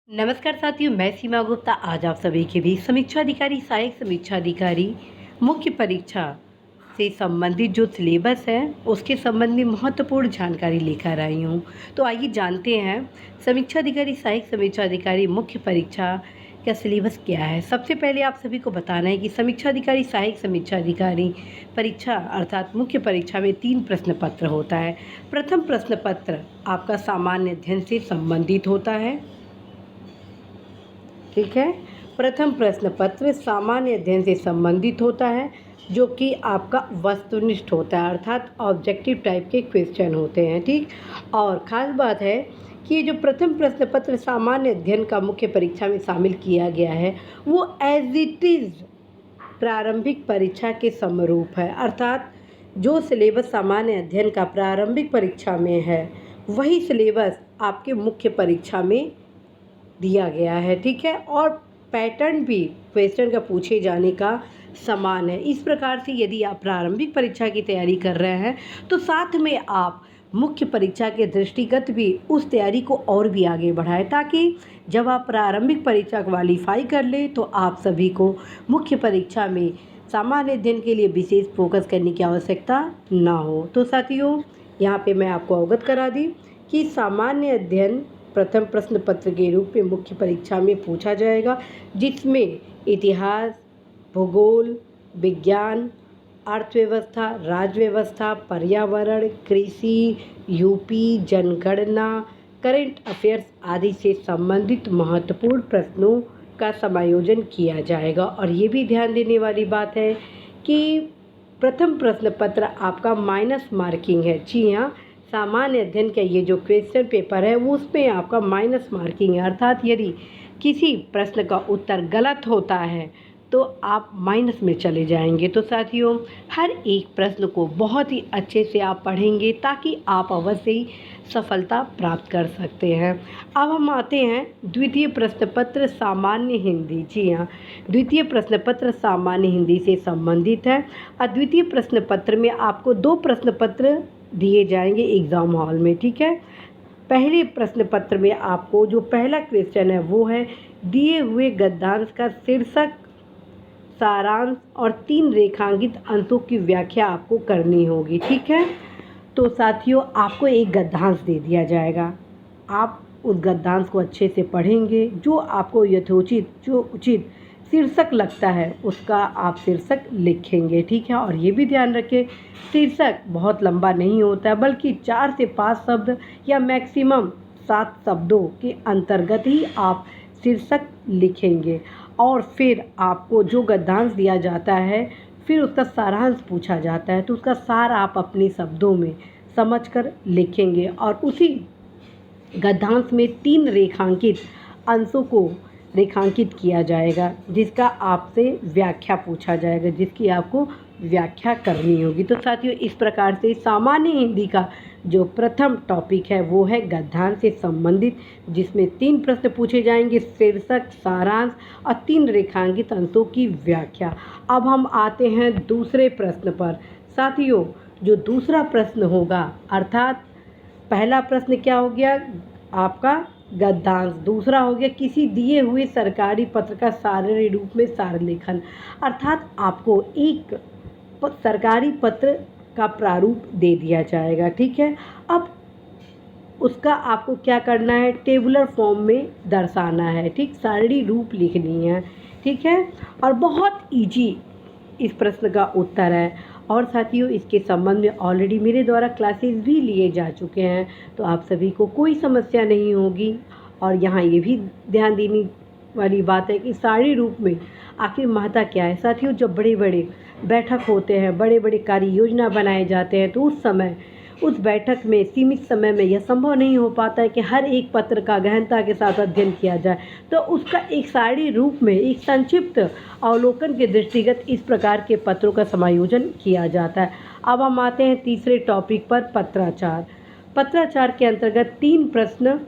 नमस्कार साथियों, मैं सीमा गुप्ता आज आप सभी के बीच समीक्षा अधिकारी, सहायक समीक्षा अधिकारी मुख्य परीक्षा से संबंधित जो सिलेबस है उसके संबंध में महत्वपूर्ण जानकारी लेकर आई हूँ। तो आइए जानते हैं समीक्षा अधिकारी, सहायक समीक्षा अधिकारी मुख्य परीक्षा का सिलेबस क्या है। सबसे पहले आप सभी को बताना है कि समीक्षा अधिकारी, सहायक समीक्षा अधिकारी परीक्षा अर्थात मुख्य परीक्षा में 3 प्रश्न पत्र होता है। प्रथम प्रश्न पत्र आपका सामान्य अध्ययन से संबंधित होता है। ठीक है, प्रथम प्रश्न पत्र सामान्य अध्ययन से संबंधित होता है, जो कि आपका वस्तुनिष्ठ होता है, अर्थात ऑब्जेक्टिव टाइप के क्वेश्चन होते हैं। ठीक, और ख़ास बात है कि ये जो प्रथम प्रश्न पत्र सामान्य अध्ययन का मुख्य परीक्षा में शामिल किया गया है, वो एज इट इज़ प्रारंभिक परीक्षा के समरूप है, अर्थात जो सिलेबस सामान्य अध्ययन का प्रारंभिक परीक्षा में है वही सिलेबस आपके मुख्य परीक्षा में दिया गया है। ठीक है, और पैटर्न भी क्वेश्चन का पूछे जाने का समान है। इस प्रकार से यदि आप प्रारंभिक परीक्षा की तैयारी कर रहे हैं तो साथ में आप मुख्य परीक्षा के दृष्टिगत भी उस तैयारी को और भी आगे बढ़ाएं, ताकि जब आप प्रारंभिक परीक्षा क्वालिफाई कर लें तो आप सभी को मुख्य परीक्षा में सामान्य अध्ययन के लिए विशेष फोकस करने की आवश्यकता ना हो। तो साथियों, यहाँ पे मैं आपको अवगत करा दी कि सामान्य अध्ययन प्रथम प्रश्न पत्र के रूप में मुख्य परीक्षा में पूछा जाएगा, जिसमें इतिहास, भूगोल, विज्ञान, अर्थव्यवस्था, राज्य व्यवस्था, पर्यावरण, कृषि, यूपी, जनगणना, करंट अफेयर्स आदि से संबंधित महत्वपूर्ण प्रश्नों का समायोजन किया जाएगा। और ये भी ध्यान देने वाली बात है कि प्रथम प्रश्न पत्र आपका माइनस मार्किंग है। जी हाँ, सामान्य अध्ययन का ये जो क्वेश्चन पेपर है वो उसमें आपका माइनस मार्किंग है, अर्थात यदि किसी प्रश्न का उत्तर गलत होता है तो आप माइनस में चले जाएंगे। तो साथियों, हर एक प्रश्न को बहुत ही अच्छे से आप पढ़ेंगे ताकि आप अवश्य ही सफलता प्राप्त कर सकते हैं। अब हम आते हैं द्वितीय प्रश्न पत्र सामान्य हिंदी। जी हाँ, द्वितीय प्रश्न पत्र सामान्य हिंदी से संबंधित है। और द्वितीय प्रश्न पत्र में आपको 2 प्रश्न पत्र दिए जाएंगे एग्ज़ाम हॉल में। ठीक है, पहले प्रश्न पत्र में आपको जो पहला क्वेश्चन है वो है दिए हुए गद्यांश का शीर्षक, सारांश और 3 रेखांकित अंशों की व्याख्या आपको करनी होगी। ठीक है, तो साथियों आपको एक गद्यांश दे दिया जाएगा, आप उस गद्यांश को अच्छे से पढ़ेंगे। जो आपको यथोचित जो उचित शीर्षक लगता है उसका आप शीर्षक लिखेंगे। ठीक है, और ये भी ध्यान रखें शीर्षक बहुत लंबा नहीं होता है, बल्कि 4 से 5 शब्द या मैक्सिमम 7 शब्दों के अंतर्गत ही आप शीर्षक लिखेंगे। और फिर आपको जो गद्यांश दिया जाता है फिर उसका सारांश पूछा जाता है, तो उसका सार आप अपने शब्दों में समझकर लिखेंगे। और उसी गद्यांश में 3 रेखांकित अंशों को रेखांकित किया जाएगा, जिसका आपसे व्याख्या पूछा जाएगा, जिसकी आपको व्याख्या करनी होगी। तो साथियों, इस प्रकार से सामान्य हिंदी का जो प्रथम टॉपिक है वो है गद्यांश से संबंधित, जिसमें 3 प्रश्न पूछे जाएंगे, शीर्षक, सारांश और 3 रेखांकित अंशों की व्याख्या। अब हम आते हैं दूसरे प्रश्न पर। साथियों, जो दूसरा प्रश्न होगा, अर्थात पहला प्रश्न क्या हो गया आपका गद्यांश, दूसरा हो गया किसी दिए हुए सरकारी पत्र का सारणिक रूप में सार लेखन, अर्थात आपको एक सरकारी पत्र का प्रारूप दे दिया जाएगा। ठीक है, अब उसका आपको क्या करना है, टेबुलर फॉर्म में दर्शाना है। ठीक, सारणी रूप लिखनी है। ठीक है, और बहुत इजी इस प्रश्न का उत्तर है। और साथियों, इसके संबंध में ऑलरेडी मेरे द्वारा क्लासेस भी लिए जा चुके हैं, तो आप सभी को कोई समस्या नहीं होगी। और यहाँ ये भी ध्यान देने वाली बात है कि सारणी रूप में आखिर महत्ता क्या है। साथियों, जब बड़े बड़े बैठक होते हैं, बड़े बड़े कार्य योजना बनाए जाते हैं, तो उस समय उस बैठक में सीमित समय में यह संभव नहीं हो पाता है कि हर एक पत्र का गहनता के साथ अध्ययन किया जाए, तो उसका एक सारणी रूप में एक संक्षिप्त अवलोकन के दृष्टिगत इस प्रकार के पत्रों का समायोजन किया जाता है। अब हम आते हैं तीसरे टॉपिक पर, पत्राचार। पत्राचार के अंतर्गत 3 प्रश्न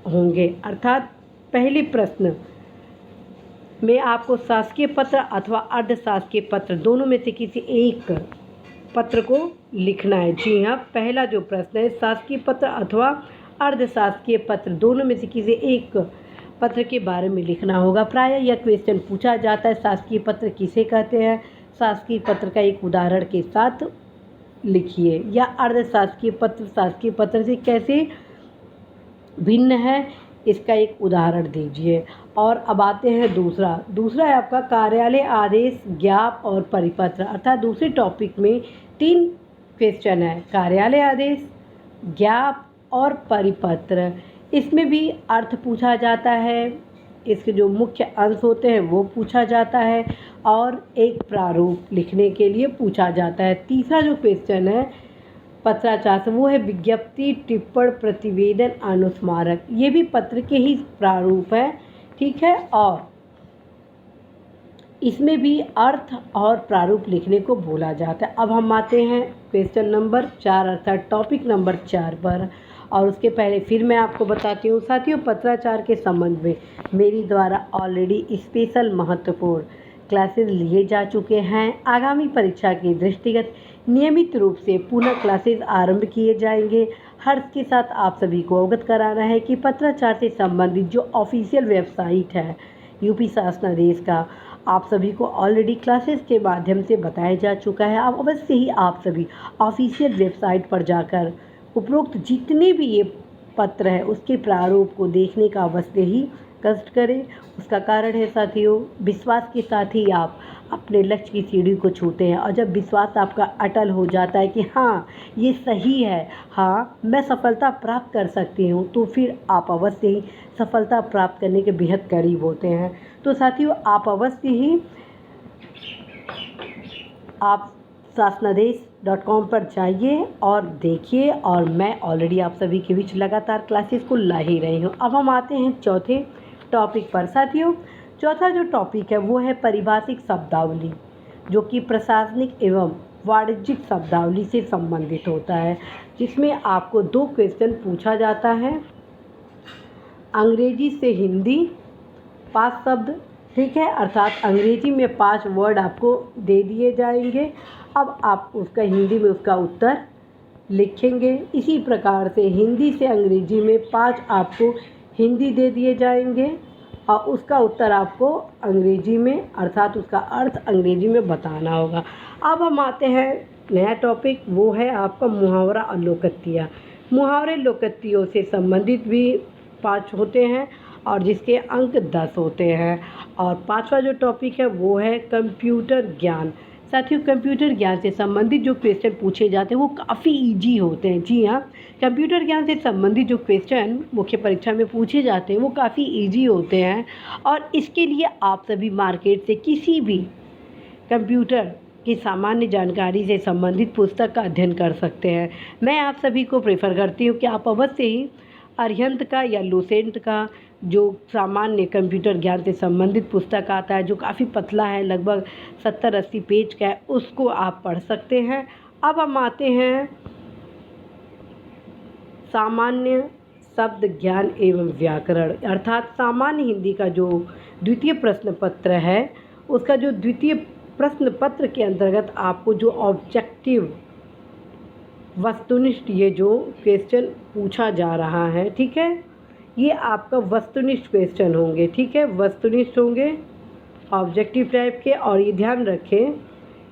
होंगे, अर्थात पहले प्रश्न में आपको शासकीय पत्र अथवा अर्धशासकीय पत्र दोनों में से किसी एक पत्र को लिखना है। जी हाँ, पहला जो प्रश्न है शासकीय पत्र अथवा अर्धशासकीय पत्र दोनों में से किसी एक पत्र के बारे में लिखना होगा। प्रायः यह क्वेश्चन पूछा जाता है, शासकीय पत्र किसे कहते हैं, शासकीय पत्र का एक उदाहरण के साथ लिखिए, या अर्ध शासकीय पत्र से कैसे भिन्न है, इसका एक उदाहरण दीजिए। और अब आते हैं दूसरा है आपका कार्यालय आदेश, ज्ञाप और परिपत्र। अर्थात दूसरे टॉपिक में 3 क्वेश्चन है, कार्यालय आदेश, ज्ञाप और परिपत्र। इसमें भी अर्थ पूछा जाता है, इसके जो मुख्य अंश होते हैं वो पूछा जाता है, और एक प्रारूप लिखने के लिए पूछा जाता है। तीसरा जो क्वेश्चन है पत्राचार से, वो है विज्ञप्ति, टिप्पण, प्रतिवेदन, अनुस्मारक। ये भी पत्र के ही प्रारूप है, ठीक है। और इसमें भी अर्थ और प्रारूप लिखने को बोला जाता है। अब हम आते हैं क्वेश्चन नंबर 4 अर्थात टॉपिक नंबर 4 पर। और उसके पहले फिर मैं आपको बताती हूँ साथियों, पत्राचार के संबंध में मेरी द्वारा ऑलरेडी स्पेशल महत्वपूर्ण क्लासेस लिए जा चुके हैं। आगामी परीक्षा के दृष्टिगत नियमित रूप से पुनः क्लासेस आरंभ किए जाएंगे। हर्ष के साथ आप सभी को अवगत कराना है कि पत्राचार से संबंधित जो ऑफिशियल वेबसाइट है यूपी शासनादेश का, आप सभी को ऑलरेडी क्लासेस के माध्यम से बताया जा चुका है। अब अवश्य ही आप सभी ऑफिशियल वेबसाइट पर जाकर उपरोक्त जितने भी ये पत्र है उसके प्रारूप को देखने का अवश्य ही कष्ट करें। उसका कारण है साथियों, विश्वास के साथ ही आप अपने लक्ष्य की सीढ़ी को छूते हैं। और जब विश्वास आपका अटल हो जाता है कि हाँ ये सही है, हाँ मैं सफलता प्राप्त कर सकती हूँ, तो फिर आप अवश्य ही सफलता प्राप्त करने के बेहद करीब होते हैं। तो साथियों आप अवश्य ही आप शासनादेश.com पर जाइए और देखिए, और मैं ऑलरेडी आप सभी के बीच लगातार क्लासेस को ला ही रही हूँ। अब हम आते हैं चौथे टॉपिक पर साथियों। चौथा जो टॉपिक है वो है पारिभाषिक शब्दावली, जो कि प्रशासनिक एवं वाणिज्यिक शब्दावली से संबंधित होता है, जिसमें आपको 2 क्वेश्चन पूछा जाता है। अंग्रेजी से हिंदी 5 शब्द, ठीक है, अर्थात अंग्रेजी में 5 वर्ड आपको दे दिए जाएंगे। अब आप उसका हिंदी में उसका उत्तर लिखेंगे। इसी प्रकार से हिंदी से अंग्रेजी में 5 आपको हिंदी दे दिए जाएंगे और उसका उत्तर आपको अंग्रेजी में अर्थात उसका अर्थ अंग्रेजी में बताना होगा। अब हम आते हैं नया टॉपिक, वो है आपका मुहावरा और लोकोक्तियाँ। मुहावरे लोकोक्तियों से संबंधित भी 5 होते हैं और जिसके अंक 10 होते हैं। और 5वां जो टॉपिक है वो है कंप्यूटर ज्ञान। साथियों कंप्यूटर ज्ञान से संबंधित जो क्वेश्चन पूछे जाते हैं वो काफ़ी इजी होते हैं। जी हाँ, कंप्यूटर ज्ञान से संबंधित जो क्वेश्चन मुख्य परीक्षा में पूछे जाते हैं वो काफ़ी इजी होते हैं, और इसके लिए आप सभी मार्केट से किसी भी कंप्यूटर की सामान्य जानकारी से संबंधित पुस्तक का अध्ययन कर सकते हैं। मैं आप सभी को प्रेफर करती हूँ कि आप अवश्य ही अरिहंत का या लुसेंट का जो सामान्य कंप्यूटर ज्ञान से संबंधित पुस्तक आता है, जो काफ़ी पतला है, लगभग 70-80 पेज का है, उसको आप पढ़ सकते हैं। अब हम आते हैं सामान्य शब्द ज्ञान एवं व्याकरण, अर्थात सामान्य हिंदी का जो द्वितीय प्रश्न पत्र है, उसका जो द्वितीय प्रश्न पत्र के अंतर्गत आपको जो ऑब्जेक्टिव वस्तुनिष्ठ ये जो क्वेश्चन पूछा जा रहा है, ठीक है, ये आपका वस्तुनिष्ठ क्वेश्चन होंगे, ठीक है, वस्तुनिष्ठ होंगे, ऑब्जेक्टिव टाइप के। और ये ध्यान रखें,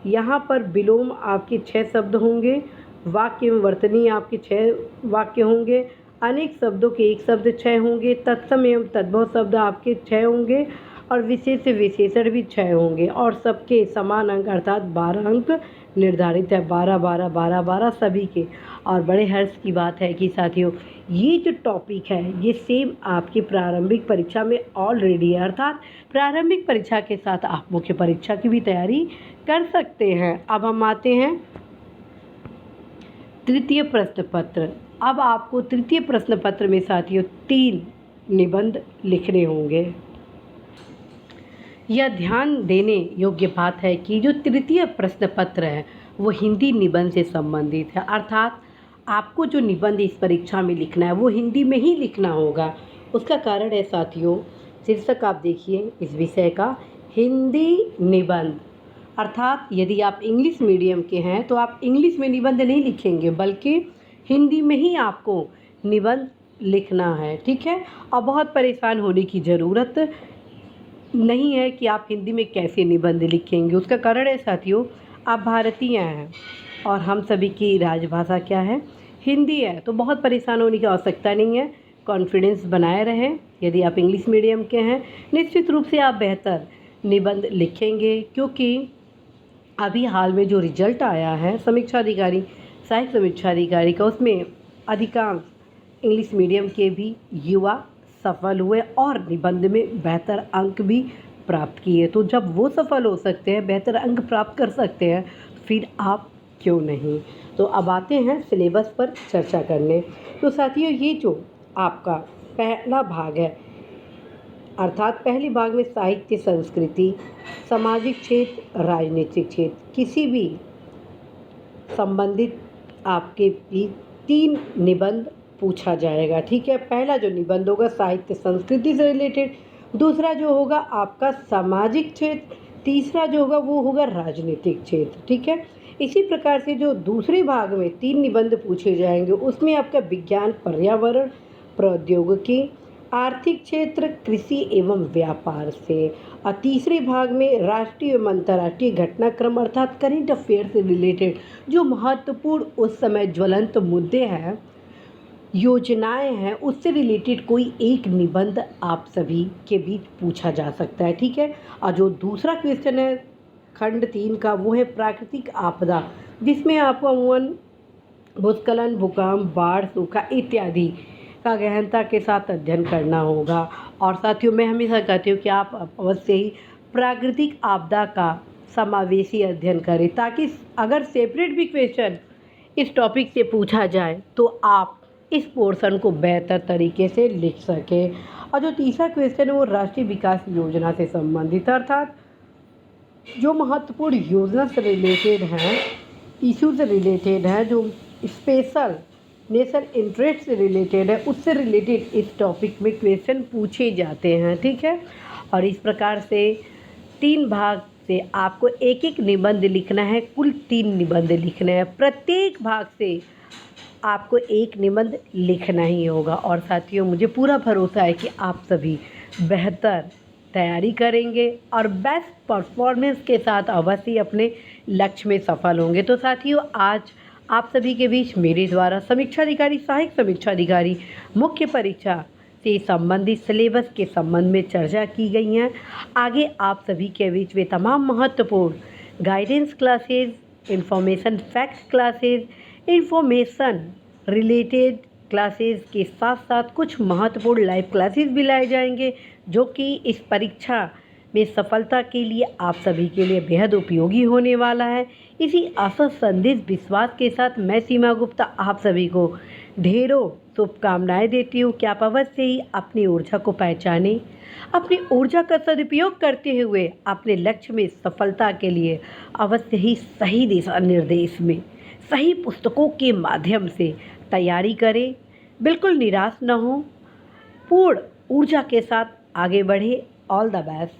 यहाँ पर विलोम आपके 6 शब्द होंगे, वाक्य एवं वर्तनी आपके 6 वाक्य होंगे, अनेक शब्दों के 1 शब्द 6 होंगे, तत्सम एवं तद्भव शब्द आपके 6 होंगे, और विशेष से विशेषण भी 6 होंगे, और सबके समान अंक अर्थात 12 अंक निर्धारित है, 12 सभी के। और बड़े हर्ष की बात है कि साथियों ये जो टॉपिक है ये सेम आपकी प्रारंभिक परीक्षा में ऑलरेडी है, अर्थात प्रारंभिक परीक्षा के साथ आप मुख्य परीक्षा की भी तैयारी कर सकते हैं। अब हम आते हैं तृतीय प्रश्न पत्र। अब आपको तृतीय प्रश्न पत्र में साथियों 3 निबंध लिखने होंगे। यह ध्यान देने योग्य बात है कि जो तृतीय प्रश्न पत्र है वो हिंदी निबंध से संबंधित है, अर्थात आपको जो निबंध इस परीक्षा में लिखना है वो हिंदी में ही लिखना होगा। उसका कारण है साथियों, शीर्षक आप देखिए इस विषय का, हिंदी निबंध, अर्थात यदि आप इंग्लिश मीडियम के हैं तो आप इंग्लिश में निबंध नहीं लिखेंगे, बल्कि हिंदी में ही आपको निबंध लिखना है, ठीक है। और बहुत परेशान होने की ज़रूरत नहीं है कि आप हिंदी में कैसे निबंध लिखेंगे। उसका कारण है साथियों, आप भारतीय हैं और हम सभी की राजभाषा क्या है, हिंदी है। तो बहुत परेशान होने की आवश्यकता नहीं है। कॉन्फिडेंस बनाए रहें। यदि आप इंग्लिश मीडियम के हैं, निश्चित रूप से आप बेहतर निबंध लिखेंगे, क्योंकि अभी हाल में जो रिजल्ट आया है समीक्षा अधिकारी, सहायक समीक्षा अधिकारी का, उसमें अधिकांश इंग्लिश मीडियम के भी युवा सफल हुए और निबंध में बेहतर अंक भी प्राप्त किए। तो जब वो सफल हो सकते हैं, बेहतर अंक प्राप्त कर सकते हैं, फिर आप क्यों नहीं। तो अब आते हैं सिलेबस पर चर्चा करने। तो साथियों, ये जो आपका पहला भाग है, अर्थात पहले भाग में साहित्य, संस्कृति, सामाजिक क्षेत्र, राजनीतिक क्षेत्र, किसी भी संबंधित आपके भी 3 निबंध पूछा जाएगा, ठीक है। पहला जो निबंध होगा साहित्य संस्कृति से रिलेटेड, दूसरा जो होगा आपका सामाजिक क्षेत्र, तीसरा जो होगा वो होगा राजनीतिक क्षेत्र, ठीक है। इसी प्रकार से जो दूसरे भाग में 3 निबंध पूछे जाएंगे, उसमें आपका विज्ञान, पर्यावरण, प्रौद्योगिकी, आर्थिक क्षेत्र, कृषि एवं व्यापार से, और तीसरे भाग में राष्ट्रीय एवं अंतर्राष्ट्रीय घटनाक्रम अर्थात करेंट अफेयर से रिलेटेड जो महत्वपूर्ण उस समय ज्वलंत मुद्दे हैं, योजनाएं हैं, उससे रिलेटेड कोई एक निबंध आप सभी के बीच पूछा जा सकता है, ठीक है। और जो दूसरा क्वेश्चन है खंड 3 का, वो है प्राकृतिक आपदा, जिसमें आपको अमूमन भूस्खलन, भूकंप, बाढ़, सूखा इत्यादि का गहनता के साथ अध्ययन करना होगा। और साथियों, मैं हमेशा कहती हूँ कि आप अवश्य ही प्राकृतिक आपदा का समावेशी अध्ययन करें, ताकि अगर सेपरेट भी क्वेश्चन इस टॉपिक से पूछा जाए तो आप इस पोर्शन को बेहतर तरीके से लिख सकें। और जो तीसरा क्वेश्चन है वो राष्ट्रीय विकास योजना से संबंधित, अर्थात जो महत्वपूर्ण योजना से रिलेटेड हैं, इशू से रिलेटेड है, जो स्पेशल नेशन इंटरेस्ट से रिलेटेड है, उससे रिलेटेड इस टॉपिक में क्वेश्चन पूछे जाते हैं, ठीक है। और इस प्रकार से 3 भाग से आपको एक एक निबंध लिखना है, कुल 3 निबंध लिखने हैं। प्रत्येक भाग से आपको एक निबंध लिखना ही होगा। और साथियों, मुझे पूरा भरोसा है कि आप सभी बेहतर तैयारी करेंगे और बेस्ट परफॉर्मेंस के साथ अवश्य अपने लक्ष्य में सफल होंगे। तो साथियों, आज आप सभी के बीच मेरे द्वारा समीक्षा अधिकारी, सहायक समीक्षा अधिकारी, मुख्य परीक्षा से संबंधित सिलेबस के संबंध में चर्चा की गई हैं। आगे आप सभी के बीच वे तमाम महत्वपूर्ण guidance classes, information fact classes, information related classes के साथ साथ कुछ महत्वपूर्ण लाइव क्लासेस भी लाए जाएंगे, जो कि इस परीक्षा में सफलता के लिए आप सभी के लिए बेहद उपयोगी होने वाला है। इसी आशा, संदेश, विश्वास के साथ मैं सीमा गुप्ता आप सभी को ढेरों शुभकामनाएं देती हूँ कि आप अवश्य ही अपनी ऊर्जा को पहचानें, अपनी ऊर्जा का सदुपयोग करते हुए अपने लक्ष्य में सफलता के लिए अवश्य ही सही दिशा निर्देश में, सही पुस्तकों के माध्यम से तैयारी करें। बिल्कुल निराश न हो, पूर्ण ऊर्जा के साथ आगे बढ़े। All the best.